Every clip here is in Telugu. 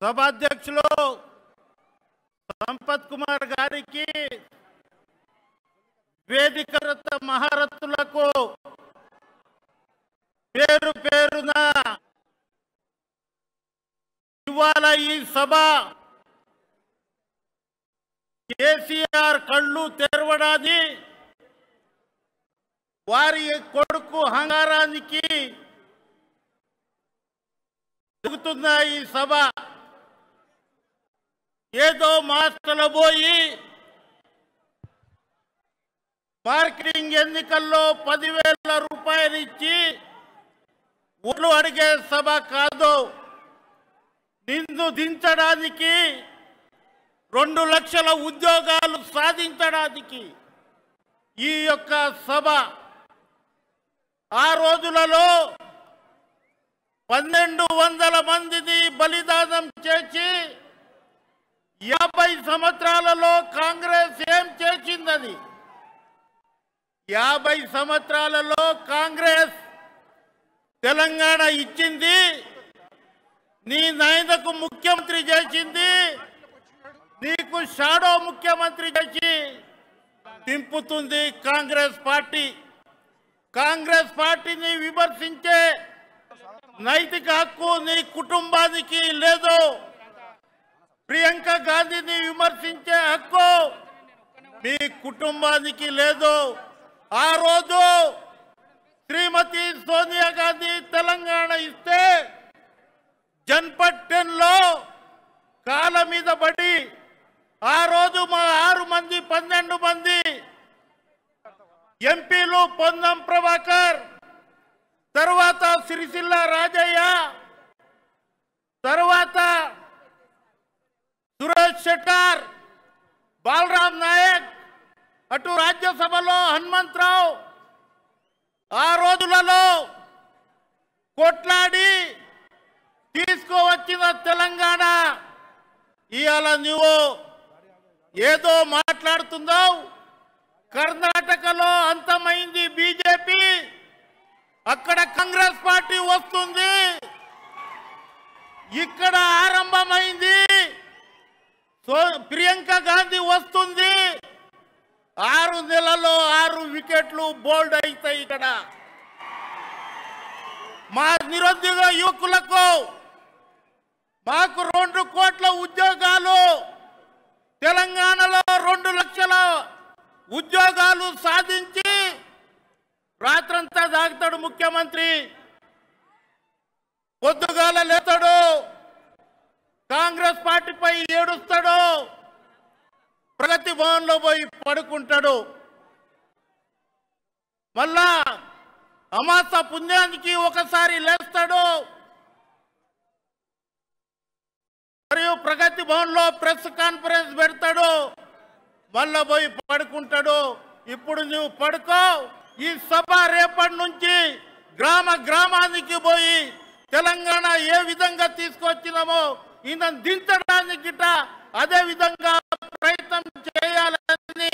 సభాధ్యక్షులు సంపత్ కుమార్ గారికి వేదికరత మహారథులకు పేరు పేరున ఇవాళ ఈ సభ కేసీఆర్ కళ్ళు తెరవడాన్ని వారి కొడుకు హంగారానికి జరుగుతున్న ఈ సభ ఏదో మాస్టర్లు పోయి మార్కెటింగ్ ఎన్నికల్లో 10,000 రూపాయలు ఇచ్చి ఓట్లు అడిగే సభ కాదు. నిన్ను దించడానికి 2 లక్షల ఉద్యోగాలు సాధించడానికి ఈ యొక్క సభ. ఆ రోజులలో 1200 మందిని బలిదానం చేసి 50 సంవత్సరాలలో కాంగ్రెస్ ఏం చేసిందని, 50 సంవత్సరాలలో కాంగ్రెస్ తెలంగాణ ఇచ్చింది, నీ నాయనకు ముఖ్యమంత్రి చేసింది, నీకు షాడో ముఖ్యమంత్రి చేసి దింపుతుంది కాంగ్రెస్ పార్టీ. కాంగ్రెస్ పార్టీని విమర్శించే నైతిక హక్కు నీ కుటుంబానికి లేదు. ప్రియాంక గాంధీని విమర్శించే హక్కు మీ కుటుంబానికి లేదు. ఆ రోజు శ్రీమతి సోనియా గాంధీ తెలంగాణ ఇస్తే జన్పద్ 10లో కాళ్ళ మీద పడి ఆ రోజు మా 6 మంది 12 మంది ఎంపీలు పొన్నం ప్రభాకర్, తర్వాత సిరిసిల్ల రాజయ్య, తర్వాత సురేష్ శెట్టర్, బాలరాం నాయక్, అటు రాజ్యసభలో హనుమంతరావు, ఆ రోజులలో కొట్లాడి తీసుకువచ్చిన తెలంగాణ ఇవాళ నువ్వు ఏదో మాట్లాడుతున్నావు. కర్ణాటకలో అంతమైంది బీజేపీ, అక్కడ కాంగ్రెస్ పార్టీ వస్తుంది. ఇక్కడ ఆరంభమైంది ప్రియాంక గాంధీ వస్తుంది. 6 నెలల్లో 6 వికెట్లు బోల్డ్ అవుతాయి. ఇక్కడ మా నిరుద్యోగ యువకులకు మాకు 2 కోట్ల ఉద్యోగాలు, తెలంగాణలో 2 లక్షల ఉద్యోగాలు సాధించి రాత్రంతా దాగుతాడు ముఖ్యమంత్రి, పొద్దుగాల లేతాడు, కాంగ్రెస్ పార్టీపై ఏడుస్తాడు, ప్రగతి భవన్లో పోయి పడుకుంటాడు. మళ్ళా అమాస పుణ్యానికి ఒకసారి లేస్తాడు, మరియు ప్రగతి భవన్లో ప్రెస్ కాన్ఫరెన్స్ పెడతాడు, మళ్ళా పోయి పడుకుంటాడు. ఇప్పుడు నువ్వు పడుకో. ఈ సభ రేపటి నుంచి గ్రామ గ్రామానికి పోయి తెలంగాణ ఏ విధంగా తీసుకొచ్చినామో ఈయన దించడానికి అదే విధంగా ప్రయత్నం చేయాలని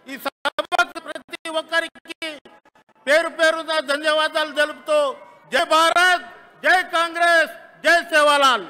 ఈ సభకు ప్రతి ఒక్కరికి పేరు పేరున ధన్యవాదాలు తెలుపుతూ జై భారత్, జై కాంగ్రెస్, జై సేవాలాల్.